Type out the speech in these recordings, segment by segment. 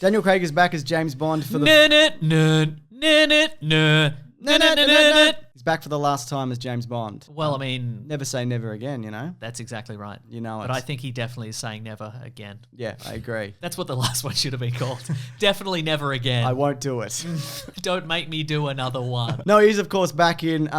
Daniel Craig is back as James Bond for the... He's back for the last time as James Bond. Well, I mean... Never say never again, you know? That's exactly right. You know it. But I think he definitely is saying never again. Yeah, I agree. That's what the last one should have been called. Definitely never again. I won't do it. Don't make me do another one. No, he's, of course, back in...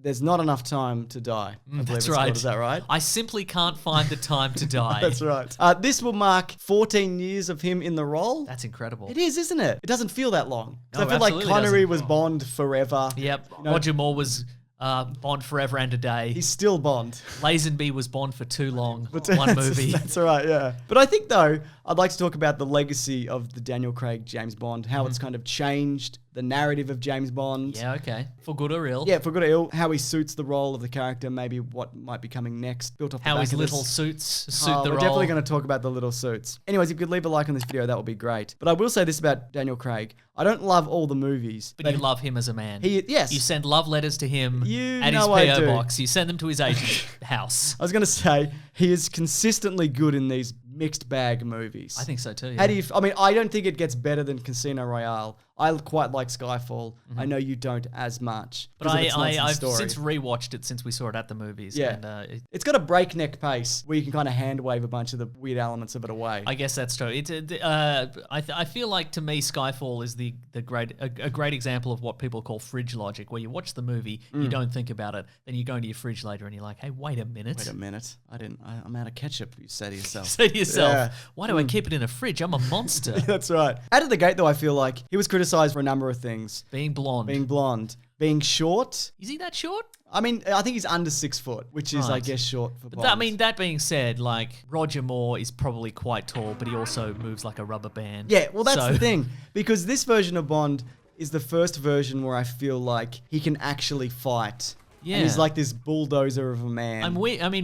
There's Not Enough Time to Die. That's right. Is that right? I simply can't find the time to die. That's right. This will mark 14 years of him in the role. That's incredible. It is, isn't it? It doesn't feel that long. No, I feel like absolutely Connery doesn't. was Bond forever. Yep. You know, Roger Moore was Bond forever and a day. He's still Bond. Lazenby was Bond for too long. One movie. That's right, yeah. But I think, though, I'd like to talk about the legacy of the Daniel Craig James Bond, how it's kind of changed the narrative of James Bond. Yeah, okay. For good or ill. Yeah, for good or ill. How he suits the role of the character, maybe what might be coming next. Built off the How back his of little this. suits suit the We're role. definitely going to talk about the little suits. Anyways, if you could leave a like on this video, that would be great. But I will say this about Daniel Craig. I don't love all the movies. But you love him as a man. Yes. You send love letters to him You at his know I PO do. box. You send them to his agent's house. I was going to say, he is consistently good in these mixed bag movies. I think so too. How Yeah. do you... I mean, I don't think it gets better than Casino Royale. I quite like Skyfall. I know you don't as much. But because of its nonsense I've story. since rewatched it since we saw it at the movies. Yeah. And, It's got a breakneck pace where you can kind of hand wave a bunch of the weird elements of it away. I guess that's true. It's I feel like to me Skyfall is a great example of what people call fridge logic, where you watch the movie, you don't think about it, then you go into your fridge later and you're like, hey, wait a minute. Wait a minute. I'm out of ketchup, you say to yourself. Say to yourself, Yeah. why do I keep it in a fridge? I'm a monster. That's right. Out of the gate, though, I feel like he was criticized for a number of things. Being blonde. Being blonde, being short. Is he that short? I mean, I think he's under 6 foot, which is, I Right. guess, short for Bond. I mean, that being said, like, Roger Moore is probably quite tall, but he also moves like a rubber band. Yeah, well, that's So- the thing. Because this version of Bond is the first version where I feel like he can actually fight. Yeah. And he's like this bulldozer of a man. And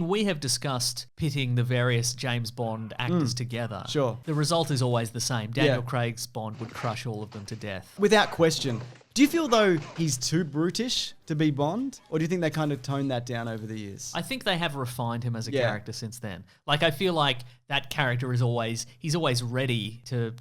we have discussed pitting the various James Bond actors together. Sure. The result is always the same. Daniel Yeah. Craig's Bond would crush all of them to death. Without question. Do you feel, though, he's too brutish to be Bond? Or do you think they kind of toned that down over the years? I think they have refined him as a Yeah. character since then. Like, I feel like that character is he's always ready to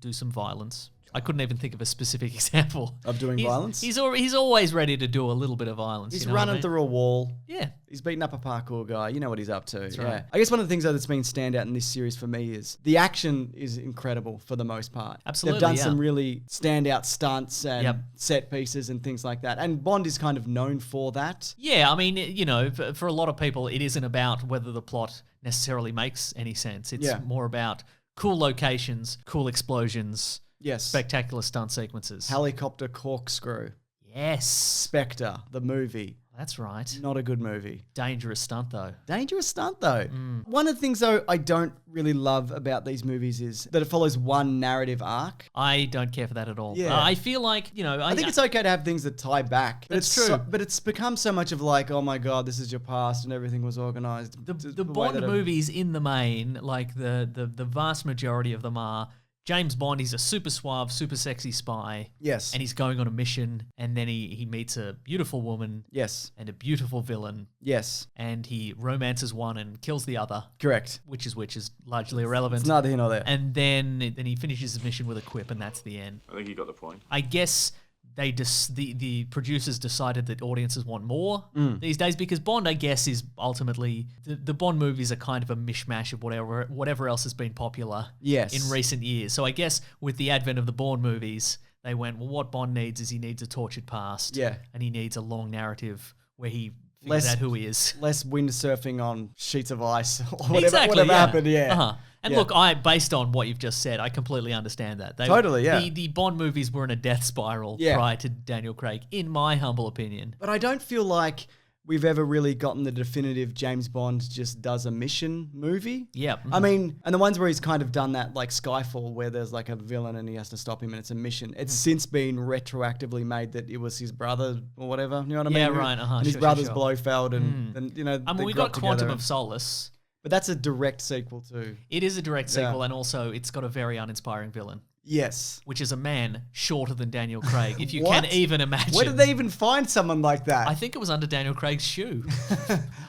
do some violence. I couldn't even think of a specific example. Of doing violence? He's always ready to do a little bit of violence. He's you know what I running mean? through a wall. Yeah. He's beating up a parkour guy. You know what he's up to. Yeah. right. I guess one of the things though that's been standout in this series for me is the action is incredible for the most part. Absolutely, They've done yeah. some really standout stunts and Yep. set pieces and things like that. And Bond is kind of known for that. Yeah, I mean, you know, for a lot of people, it isn't about whether the plot necessarily makes any sense. It's Yeah. more about cool locations, cool explosions, Yes. spectacular stunt sequences. Helicopter corkscrew. Yes. Spectre, the movie. That's right. Not a good movie. Dangerous stunt, though. Dangerous stunt, though. One of the things, though, I don't really love about these movies is that it follows one narrative arc. I don't care for that at all. Yeah. I feel like, you know... I think it's okay to have things that tie back. But That's it's true. but it's become so much of like, oh my God, this is your past and everything was organized. The Bond movies in the main, like the vast majority of them are... James Bond, he's a super suave, super sexy spy. Yes. And he's going on a mission, and then he meets a beautiful woman Yes. and a beautiful villain, Yes. and he romances one and kills the other, Correct. which is largely irrelevant. It's neither here nor there. And then he finishes his mission with a quip, and that's the end. I think you got the point. I guess the producers decided that audiences want more these days because Bond, I guess, is ultimately the Bond movies are kind of a mishmash of whatever else has been popular Yes. in recent years. So I guess with the advent of the Bond movies, they went, well, what Bond needs is he needs a tortured past, Yeah. and he needs a long narrative where he figures out who he is. Less windsurfing on sheets of ice or whatever, Exactly, whatever yeah. happened, yeah. Uh-huh. And Yeah. look, based on what you've just said, I completely understand that. Totally, yeah. The Bond movies were in a death spiral Yeah. prior to Daniel Craig, in my humble opinion. But I don't feel like we've ever really gotten the definitive James Bond just does a mission movie. Yeah. I mean, and the ones where he's kind of done that, like Skyfall, where there's like a villain and he has to stop him and it's a mission. It's since been retroactively made that it was his brother or whatever. You know what I mean? Yeah, right, And his sure, brot's sure. Blofeld and you know, I mean, they we grew got up Quantum together. of Solace. But that's a direct sequel too. It is a direct Yeah. sequel, and also it's got a very uninspiring villain. Yes. which is a man shorter than Daniel Craig, if you can even imagine. Where did they even find someone like that? I think it was under Daniel Craig's shoe.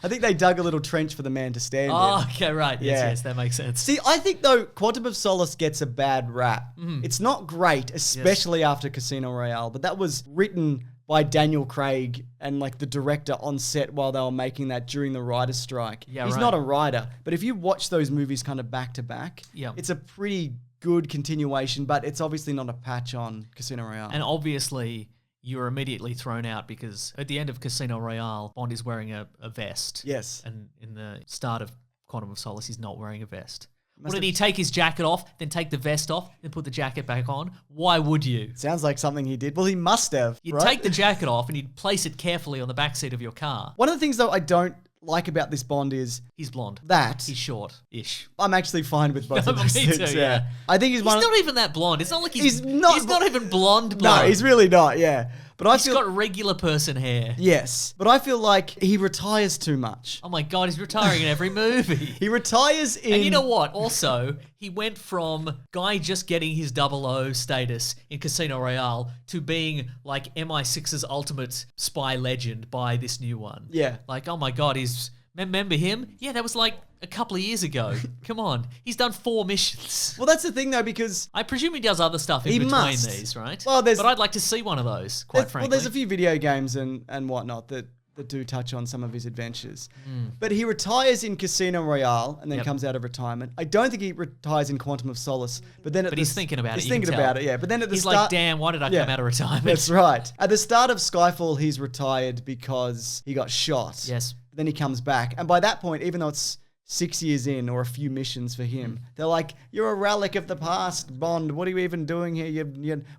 I think they dug a little trench for the man to stand in. Oh, okay, right. Yes, Yeah. yes, that makes sense. See, I think, though, Quantum of Solace gets a bad rap. It's not great, especially after Casino Royale, but that was written by Daniel Craig and like the director on set while they were making that during the writer's strike. Yeah, He's right. not a writer, but if you watch those movies kind of back to back, Yeah. it's a pretty good continuation, but it's obviously not a patch on Casino Royale. And obviously, you're immediately thrown out because at the end of Casino Royale, Bond is wearing a vest. Yes. And in the start of Quantum of Solace, he's not wearing a vest. Must Wouldn't he take his jacket off, then take the vest off, then put the jacket back on? Why would you? Sounds like something he did. Well, he must have, You'd right? take the jacket off and you'd place it carefully on the backseat of your car. One of the things, though, I don't like about this Bond is He's blonde. that He's short-ish. I'm actually fine with both No, of those me things. too, yeah. I think he's He's one of not even that blonde. It's not like He's not He's not even blonde. No, he's really not, yeah. But I He's feel got regular person hair. yes, but I feel like he retires too much. Oh my god, he's retiring in every movie. He retires in And you know what? Also, he went from guy just getting his 00 status in Casino Royale to being like MI6's ultimate spy legend by this new one. Yeah. Like, oh my god, he's... Remember him? Yeah, that was like a couple of years ago. Come on. He's done 4 missions. Well, that's the thing though, because I presume he does other stuff in He between must. these, right? Well, there's- but I'd like to see one of those, quite frankly. there's a few video games and whatnot that do touch on some of his adventures. But he retires in Casino Royale and then Yep. comes out of retirement. I don't think he retires in Quantum of Solace, but then But he's thinking about it. He's you can thinking tell. about it, yeah. But then at the he's start, like, damn, why did I Yeah. come out of retirement? That's right. At the start of Skyfall, he's retired because he got shot. Yes. Then he comes back. And by that point, even though it's 6 years in or a few missions for him, they're like, you're a relic of the past, Bond. What are you even doing here?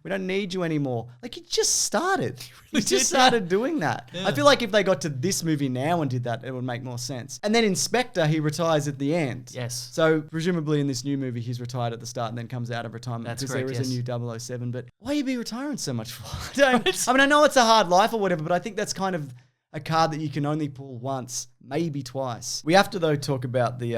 We don't need you anymore. Like, he just started. He really just did, started doing that. Yeah. I feel like if they got to this movie now and did that, it would make more sense. And then in Spectre, he retires at the end. Yes. So presumably in this new movie, he's retired at the start and then comes out of retirement That's because correct, there is yes. a new 007. But why you be retiring so much for? I mean, I know it's a hard life or whatever, but I think that's kind of a card that you can only pull once, maybe twice. We have to, though, talk about the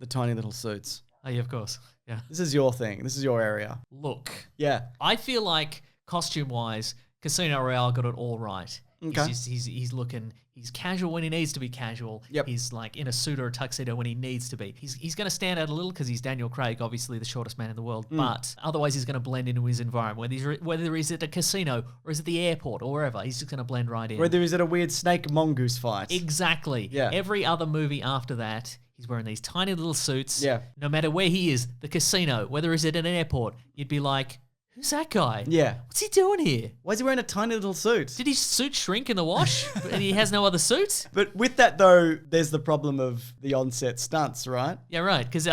tiny little suits. Oh, yeah, of course. Yeah. This is your thing. This is your area. Look, Yeah. I feel like costume-wise, Casino Royale got it all right. Okay. He's looking. He's casual when he needs to be casual. Yep. He's like in a suit or a tuxedo when he needs to be. He's going to stand out a little because he's Daniel Craig, obviously the shortest man in the world. But otherwise, he's going to blend into his environment. Whether he's at a casino or is at the airport or wherever, he's just going to blend right in. Whether he's at a weird snake mongoose fight. Exactly. Yeah. Every other movie after that, he's wearing these tiny little suits. Yeah. No matter where he is, the casino, whether he's at an airport, you'd be like, who's that guy? Yeah. What's he doing here? Why is he wearing a tiny little suit? Did his suit shrink in the wash and he has no other suit? But with that, though, there's the problem of the onset stunts, right? Yeah, right. Because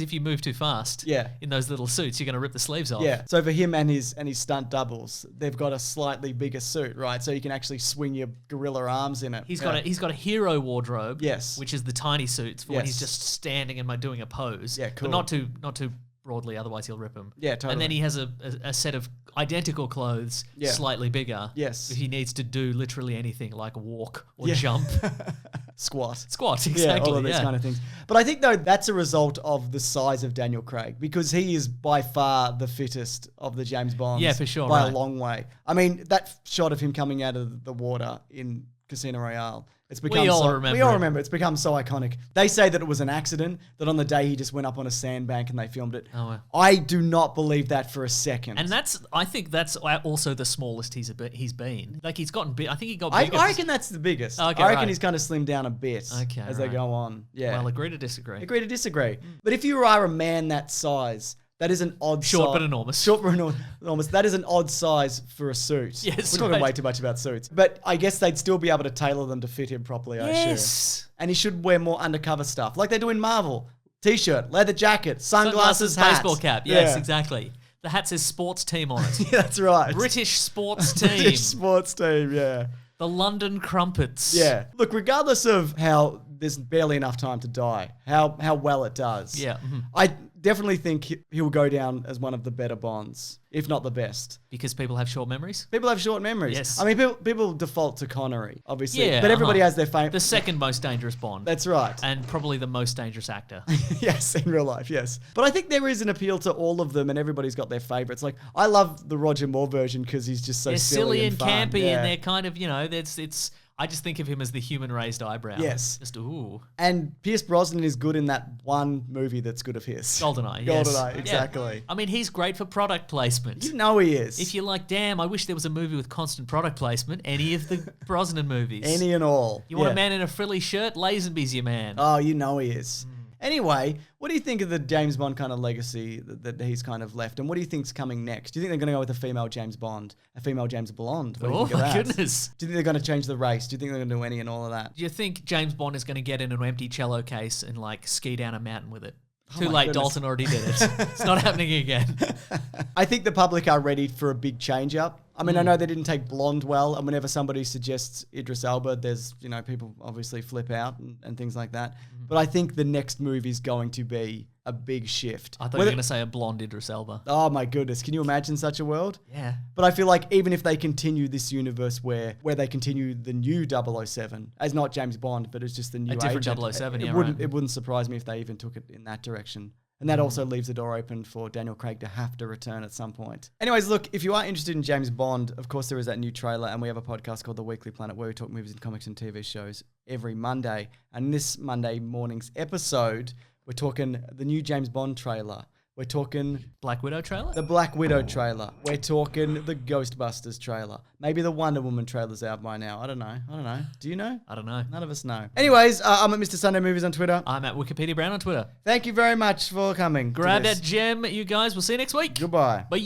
if you move too fast Yeah. in those little suits, you're going to rip the sleeves off. Yeah. So for him and his stunt doubles, they've got a slightly bigger suit, right? So you can actually swing your gorilla arms in it. He's got a hero wardrobe. Yes. Which is the tiny suits for when he's Yes. just standing and doing a pose. Yeah, cool. But not too broadly, otherwise he'll rip him. Yeah, totally. And then he has a set of identical clothes, Yeah. slightly bigger. Yes. If he needs to do literally anything like walk or Yeah. jump. Squat. Squat, exactly. Yeah, all of these kind of things. But I think, though, that's a result of the size of Daniel Craig because he is by far the fittest of the James Bonds. Yeah, for sure, By right. a long way. I mean, that shot of him coming out of the water in Casino Royale, it's become We all so, remember We all it. remember. It's become so iconic. They say that it was an accident, that on the day he just went up on a sandbank and they filmed it. Oh, wow. I do not believe that for a second. And I think that's also the smallest he's been. Like he's gotten big. I think he got I bigger. reckon that's the biggest. Okay, I reckon right. he's kind of slimmed down a bit Okay, as they right. go on. Yeah. Well, agree to disagree. Agree to disagree. But if you are a man that size, that is an odd Short size. but enormous. Short but enormous. That is an odd size for a suit. Yes, We're talking right. way too much about suits. But I guess they'd still be able to tailor them to fit him properly, I assume. Yes. And he should wear more undercover stuff, like they do in Marvel. T-shirt, leather jacket, sunglasses, hat. baseball cap. Yes, Yeah. exactly. The hat says sports team on it. Yeah, that's right. British sports team. British sports team, yeah. The London Crumpets. Yeah. Look, regardless of how there's barely enough time to die. How well it does. Yeah. I definitely think he'll go down as one of the better Bonds, if not the best. Because people have short memories? People have short memories. Yes. I mean, people default to Connery, obviously. Yeah, but everybody has their fame. The second most dangerous Bond. That's right. And probably the most dangerous actor. Yes, in real life, yes. But I think there is an appeal to all of them, and everybody's got their favorites. Like, I love the Roger Moore version because he's just so They're silly and fun. campy, Yeah. and they're kind of, it's. I just think of him as the human raised eyebrow. Yes. Just, ooh. And Pierce Brosnan is good in that one movie that's good of his. GoldenEye, yes. GoldenEye, exactly. Yeah. I mean, he's great for product placement. You know he is. If you're like, damn, I wish there was a movie with constant product placement, any of the Brosnan movies. Any and all. You want a man in a frilly shirt? Lazenby's your man. Oh, you know he is. Anyway, what do you think of the James Bond kind of legacy that he's kind of left? And what do you think's coming next? Do you think they're going to go with a female James Bond, a female James Blonde? What do you think of my that? goodness. Do you think they're going to change the race? Do you think they're going to do any and all of that? Do you think James Bond is going to get in an empty cello case and like ski down a mountain with it? Oh Too my late, goodness. Dalton already did it. It's not happening again. I think the public are ready for a big change up. I mean, I know they didn't take Blonde well, and whenever somebody suggests Idris Elba, there's, people obviously flip out and things like that. But I think the next move is going to be a big shift. I thought you were going to say a blonde Idris Elba. Oh my goodness, can you imagine such a world? Yeah. But I feel like even if they continue this universe where they continue the new 007 as not James Bond, but as just the new different agent, 007, it wouldn't surprise me if they even took it in that direction. And that also leaves the door open for Daniel Craig to have to return at some point. Anyways, look, if you are interested in James Bond, of course there is that new trailer, and we have a podcast called The Weekly Planet where we talk movies and comics and TV shows every Monday. And this Monday morning's episode, we're talking the new James Bond trailer. We're talking Black Widow trailer? the Black Widow trailer. We're talking the Ghostbusters trailer. Maybe the Wonder Woman trailer's out by now. I don't know. Do you know? I don't know. None of us know. Anyways, I'm at Mr. Sunday Movies on Twitter. I'm at Wikipedia Brown on Twitter. Thank you very much for coming. Grab that gem, you guys. We'll see you next week. Goodbye. Bye.